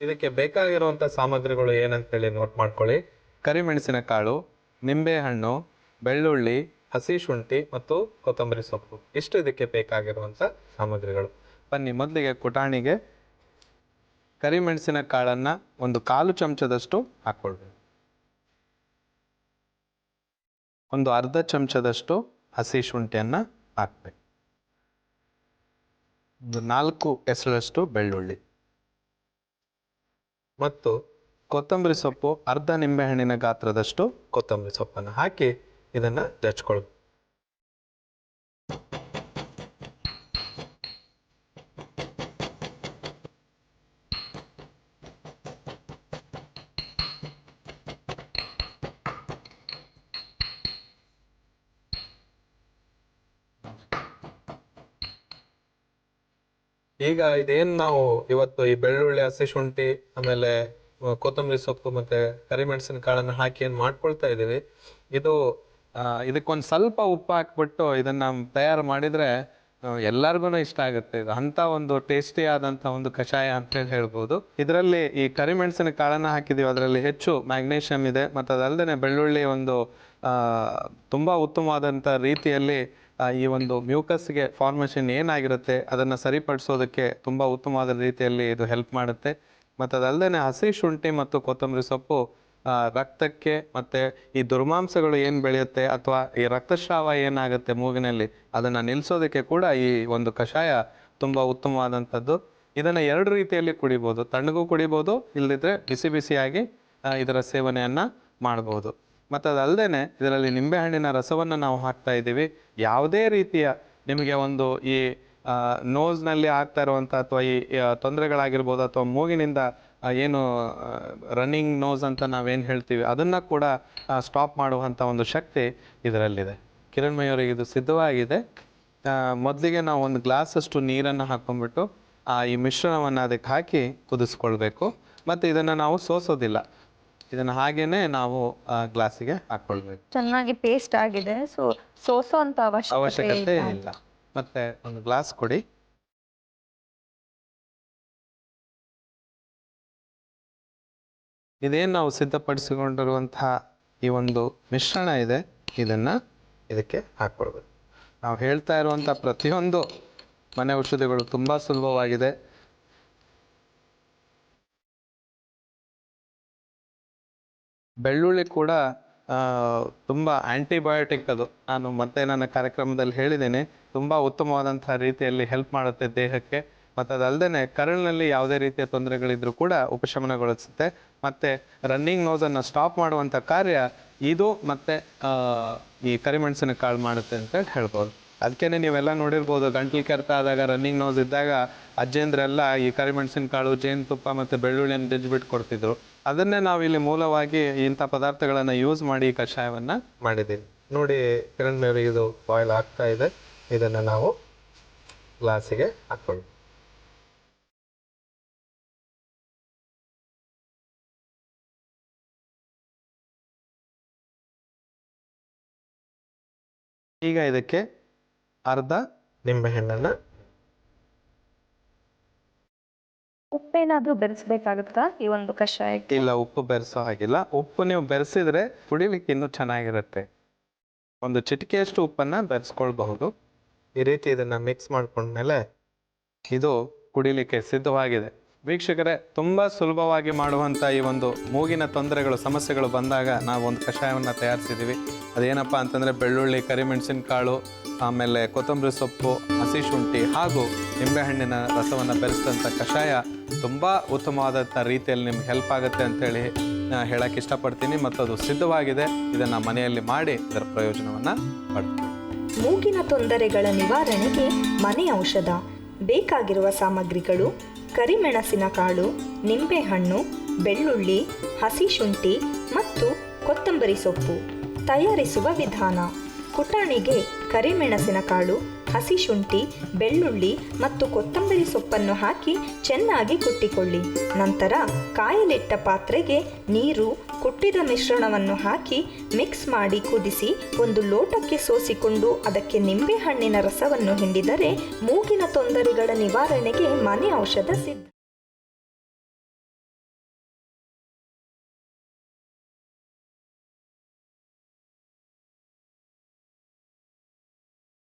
ಇದಕ್ಕೆ ಬೇಕಾಗಿರುವಂತ ಸಾಮಗ್ರಿಗಳು ಏನಂತೇಳಿ ನೋಟ್ ಮಾಡ್ಕೊಳ್ಳಿ. ಕರಿಮೆಣಸಿನಕಾಳು, ನಿಂಬೆಹಣ್ಣು, ಬೆಳ್ಳುಳ್ಳಿ, ಹಸಿ ಶುಂಠಿ ಮತ್ತು ಕೊತ್ತಂಬರಿ ಸೊಪ್ಪು. ಇಷ್ಟು ಇದಕ್ಕೆ ಬೇಕಾಗಿರುವಂತ ಸಾಮಗ್ರಿಗಳು. ಬನ್ನಿ ಮೊದಲಿಗೆ ಕುಟಾಣಿಗೆ ಕರಿಮೆಣಸಿನ ಕಾಳನ್ನ ಒಂದು 1/4 ಚಮಚದಷ್ಟು ಹಾಕ್ಕೊಳ್ಬೇಕು. ಒಂದು 1/2 ಚಮಚದಷ್ಟು ಹಸಿ ಶುಂಠಿಯನ್ನ ಹಾಕ್ಬೇಕು. ಒಂದು 4 ಎಸಳಷ್ಟು ಬೆಳ್ಳುಳ್ಳಿ ಮತ್ತು ಕೊತ್ತಂಬರಿ ಸೊಪ್ಪು, ಅರ್ಧ ನಿಂಬೆಹಣ್ಣಿನ ಗಾತ್ರದಷ್ಟು ಕೊತ್ತಂಬರಿ ಸೊಪ್ಪನ್ನು ಹಾಕಿ ಇದನ್ನ ಜಜ್ಕೊಳ್ಬೇಕು. ಈಗ ಇದೇನ್ ನಾವು ಇವತ್ತು ಈ ಬೆಳ್ಳುಳ್ಳಿ, ಹಸಿ ಶುಂಠಿ, ಆಮೇಲೆ ಕೊತ್ತಂಬರಿ ಸೊಪ್ಪು ಮತ್ತೆ ಕರಿಮೆಣಸಿನ ಕಾಳನ್ನ ಹಾಕಿ ಏನ್ ಮಾಡ್ಕೊಳ್ತಾ ಇದೀವಿ, ಇದು ಇದಕ್ಕೊಂದು ಸ್ವಲ್ಪ ಉಪ್ಪು ಹಾಕ್ಬಿಟ್ಟು ಇದನ್ನ ತಯಾರು ಮಾಡಿದ್ರೆ ಎಲ್ಲರಿಗೂ ಇಷ್ಟ ಆಗುತ್ತೆ. ಇದು ಅಂತ ಒಂದು ಟೇಸ್ಟಿ ಆದಂತ ಒಂದು ಕಷಾಯ ಅಂತ ಹೇಳ್ಬೋದು. ಇದರಲ್ಲಿ ಈ ಕರಿಮೆಣಸಿನ ಕಾಳನ್ನ ಹಾಕಿದೀವಿ, ಅದರಲ್ಲಿ ಹೆಚ್ಚು ಮ್ಯಾಗ್ನೇಷಿಯಂ ಇದೆ. ಮತ್ತು ಅದಲ್ಲದೆ ಬೆಳ್ಳುಳ್ಳಿ ಒಂದು ತುಂಬಾ ಉತ್ತಮವಾದಂತ ರೀತಿಯಲ್ಲಿ ಈ ಒಂದು ಮ್ಯೂಕಸ್ಗೆ ಫಾರ್ಮೇಷನ್ ಏನಾಗಿರುತ್ತೆ ಅದನ್ನು ಸರಿಪಡಿಸೋದಕ್ಕೆ ತುಂಬ ಉತ್ತಮವಾದ ರೀತಿಯಲ್ಲಿ ಇದು ಹೆಲ್ಪ್ ಮಾಡುತ್ತೆ. ಮತ್ತು ಅದಲ್ಲದೆ ಹಸಿ ಶುಂಠಿ ಮತ್ತು ಕೊತ್ತಂಬರಿ ಸೊಪ್ಪು ರಕ್ತಕ್ಕೆ ಮತ್ತು ಈ ದುರ್ಮಾಂಸಗಳು ಏನು ಬೆಳೆಯುತ್ತೆ ಅಥವಾ ಈ ರಕ್ತಸ್ರಾವ ಏನಾಗುತ್ತೆ ಮೂಗಿನಲ್ಲಿ ಅದನ್ನು ನಿಲ್ಲಿಸೋದಕ್ಕೆ ಕೂಡ ಈ ಒಂದು ಕಷಾಯ ತುಂಬ ಉತ್ತಮವಾದಂಥದ್ದು. ಇದನ್ನು 2 ರೀತಿಯಲ್ಲಿ ಕುಡಿಬೋದು. ತಣ್ಣಗೂ ಕುಡಿಬೋದು, ಇಲ್ಲದಿದ್ದರೆ ಬಿಸಿ ಬಿಸಿಯಾಗಿ ಇದರ ಸೇವನೆಯನ್ನು ಮಾಡ್ಬೋದು. ಮತ್ತು ಅದಲ್ಲದೆ ಇದರಲ್ಲಿ ನಿಂಬೆಹಣ್ಣಿನ ರಸವನ್ನು ನಾವು ಹಾಕ್ತಾ ಇದ್ದೀವಿ. ಯಾವುದೇ ರೀತಿಯ ನಿಮಗೆ ಒಂದು ಈ ನೋಸ್ನಲ್ಲಿ ಆಗ್ತಾ ಇರುವಂಥ ಅಥವಾ ಈ ತೊಂದರೆಗಳಾಗಿರ್ಬೋದು ಅಥವಾ ಮೂಗಿನಿಂದ ಏನು ರನ್ನಿಂಗ್ ನೋಸ್ ಅಂತ ನಾವೇನು ಹೇಳ್ತೀವಿ ಅದನ್ನು ಕೂಡ ಸ್ಟಾಪ್ ಮಾಡುವಂಥ ಒಂದು ಶಕ್ತಿ ಇದರಲ್ಲಿದೆ. ಕಿರಣ್ಮಯಿಯವರಿಗೆ ಇದು ಸಿದ್ಧವಾಗಿದೆ. ಮೊದಲಿಗೆ ನಾವು ಒಂದು ಗ್ಲಾಸಷ್ಟು ನೀರನ್ನು ಹಾಕ್ಕೊಂಡ್ಬಿಟ್ಟು ಈ ಮಿಶ್ರಣವನ್ನು ಅದಕ್ಕೆ ಹಾಕಿ ಕುದಿಸ್ಕೊಳ್ಬೇಕು. ಮತ್ತು ಇದನ್ನು ನಾವು ಸೋಸೋದಿಲ್ಲ, ಇದನ್ನು ಹಾಗೇನೆ ನಾವು ಗ್ಲಾಸಿಗೆ ಹಾಕ್ಕೊಳ್ಬೇಕು. ಚೆನ್ನಾಗಿ ಪೇಸ್ಟ್ ಆಗಿದೆ, ಸೋಸೋ ಅಂತ ಅವಶ್ಯಕತೆ ಇಲ್ಲ. ಮತ್ತೆ ಒಂದು ಗ್ಲಾಸ್ ಕೊಡಿ. ಇದೇನು ನಾವು ಸಿದ್ಧಪಡಿಸಿಕೊಂಡಿರುವಂತಹ ಈ ಒಂದು ಮಿಶ್ರಣ ಇದೆ, ಇದಕ್ಕೆ ಹಾಕ್ಕೊಳ್ಬೇಕು. ನಾವು ಹೇಳ್ತಾ ಇರುವಂಥ ಪ್ರತಿಯೊಂದು ಮನೆ ಔಷಧಿಗಳು ತುಂಬ ಸುಲಭವಾಗಿದೆ. ಬೆಳ್ಳುಳ್ಳಿ ಕೂಡ ತುಂಬ ಆ್ಯಂಟಿಬಯೋಟಿಕ್, ಅದು ನಾನು ಮತ್ತೆ ನನ್ನ ಕಾರ್ಯಕ್ರಮದಲ್ಲಿ ಹೇಳಿದ್ದೇನೆ. ತುಂಬ ಉತ್ತಮವಾದಂಥ ರೀತಿಯಲ್ಲಿ ಹೆಲ್ಪ್ ಮಾಡುತ್ತೆ ದೇಹಕ್ಕೆ. ಮತ್ತು ಅದಲ್ಲದೆ ಕರಳಿನಲ್ಲಿ ಯಾವುದೇ ರೀತಿಯ ತೊಂದರೆಗಳಿದ್ರೂ ಕೂಡ ಉಪಶಮನಗೊಳಿಸುತ್ತೆ. ಮತ್ತು ರನ್ನಿಂಗ್ ನೋಸನ್ನು ಸ್ಟಾಪ್ ಮಾಡುವಂಥ ಕಾರ್ಯ ಇದು ಮತ್ತು ಈ ಕರಿಮೆಣಸಿನ ಕಾಳು ಮಾಡುತ್ತೆ ಅಂತ ಹೇಳ್ಬೋದು. ಅದಕ್ಕೇ ನೀವೆಲ್ಲ ನೋಡಿರ್ಬೋದು, ಗಂಟ್ಲು ಕೆರೆತ ಆದಾಗ, ರನ್ನಿಂಗ್ ನೋಸ್ ಇದ್ದಾಗ ಅಜ್ಜೇಂದ್ರೆಲ್ಲ ಈ ಕರಿಮೆಣಸಿನ ಕಾಳು, ಜೇನುತುಪ್ಪ ಮತ್ತು ಬೆಳ್ಳುಳ್ಳಿಯನ್ನು ಜಜ್ಜಿಬಿಟ್ಟು ಕೊಡ್ತಿದ್ರು. ಅದನ್ನೇ ನಾವು ಇಲ್ಲಿ ಮೂಲವಾಗಿ ಇಂಥ ಪದಾರ್ಥಗಳನ್ನು ಯೂಸ್ ಮಾಡಿ ಕಷಾಯವನ್ನು ಮಾಡಿದ್ದೀವಿ. ನೋಡಿ ಕಿರಣ್ಮಯಿಯವರಿಗೆ ಇದು ಬಾಯ್ಲ್ ಆಗ್ತಾ ಇದೆ. ಇದನ್ನು ನಾವು ಗ್ಲಾಸಿಗೆ ಹಾಕ್ಕೊಳ್ಳಿ. ಈಗ ಇದಕ್ಕೆ ಅರ್ಧ ನಿಂಬೆಹಣ್ಣನ್ನು, ಉಪ್ಪೇನಾದ್ರೂ ಬೆರೆಸ್ಬೇಕಾಗುತ್ತಾ ಈ ಒಂದು ಕಷಾಯಕ್ಕೆ? ಇಲ್ಲ, ಉಪ್ಪು ಬೆರೆಸೋ ಹಾಗಿಲ್ಲ. ಉಪ್ಪು ನೀವು ಬೆರೆಸಿದ್ರೆ ಕುಡಿಲಿಕ್ಕೆ ಇನ್ನೂ ಚೆನ್ನಾಗಿರುತ್ತೆ. ಒಂದು ಚಿಟಿಕೆಯಷ್ಟು ಉಪ್ಪನ್ನು ಬೆರೆಸ್ಕೊಳ್ಬಹುದು. ಈ ರೀತಿ ಇದನ್ನು ಮಿಕ್ಸ್ ಮಾಡ್ಕೊಂಡ್ಮೇಲೆ ಇದು ಕುಡಿಲಿಕ್ಕೆ ಸಿದ್ಧವಾಗಿದೆ. ವೀಕ್ಷಕರೇ, ತುಂಬ ಸುಲಭವಾಗಿ ಮಾಡುವಂಥ ಈ ಒಂದು ಮೂಗಿನ ತೊಂದರೆಗಳು, ಸಮಸ್ಯೆಗಳು ಬಂದಾಗ ನಾವು ಒಂದು ಕಷಾಯವನ್ನು ತಯಾರಿಸಿದ್ದೀವಿ. ಅದೇನಪ್ಪ ಅಂತಂದರೆ ಬೆಳ್ಳುಳ್ಳಿ, ಕರಿಮೆಣಸಿನ ಕಾಳು, ಆಮೇಲೆ ಕೊತ್ತಂಬರಿ ಸೊಪ್ಪು, ಹಸಿ ಶುಂಠಿ ಹಾಗೂ ನಿಂಬೆಹಣ್ಣಿನ ರಸವನ್ನು ಬೆರೆಸಿದಂಥ ಕಷಾಯ ತುಂಬ ಉತ್ತಮವಾದಂಥ ರೀತಿಯಲ್ಲಿ ನಿಮ್ಗೆ ಹೆಲ್ಪ್ ಆಗುತ್ತೆ ಅಂತೇಳಿ ಹೇಳಕ್ಕೆ ಇಷ್ಟಪಡ್ತೀನಿ. ಮತ್ತು ಅದು ಸಿದ್ಧವಾಗಿದೆ. ಇದನ್ನು ಮನೆಯಲ್ಲಿ ಮಾಡಿ ಇದರ ಪ್ರಯೋಜನವನ್ನು ಪಡ್ತೀವಿ. ಮೂಗಿನ ತೊಂದರೆಗಳ ನಿವಾರಣೆಗೆ ಮನೆ ಔಷಧ. ಬೇಕಾಗಿರುವ ಸಾಮಗ್ರಿಗಳು: ಕರಿಮೆಣಸಿನ ಕಾಳು, ನಿಂಬೆಹಣ್ಣು, ಬೆಳ್ಳುಳ್ಳಿ, ಹಸಿ ಶುಂಠಿ ಮತ್ತು ಕೊತ್ತಂಬರಿ ಸೊಪ್ಪು. ತಯಾರಿಸುವ ವಿಧಾನ: ಕುಟಾಣಿಗೆ ಕರಿಮೆಣಸಿನ ಕಾಳು, ಹಸಿ ಶುಂಠಿ, ಬೆಳ್ಳುಳ್ಳಿ ಮತ್ತು ಕೊತ್ತಂಬರಿ ಸೊಪ್ಪನ್ನು ಹಾಕಿ ಚೆನ್ನಾಗಿ ಕುಟ್ಟಿಕೊಳ್ಳಿ. ನಂತರ ಕಾಯಲಿಟ್ಟ ಪಾತ್ರೆಗೆ ನೀರು, ಕುಟ್ಟಿದ ಮಿಶ್ರಣವನ್ನು ಹಾಕಿ ಮಿಕ್ಸ್ ಮಾಡಿ ಕುದಿಸಿ ಒಂದು ಲೋಟಕ್ಕೆ ಸೋಸಿಕೊಂಡು ಅದಕ್ಕೆ ನಿಂಬೆಹಣ್ಣಿನ ರಸವನ್ನು ಹಿಂಡಿದರೆ ಮೂಗಿನ ತೊಂದರೆಗಳ ನಿವಾರಣೆಗೆ ಮನೆ ಔಷಧ ಸಿದ್ಧ.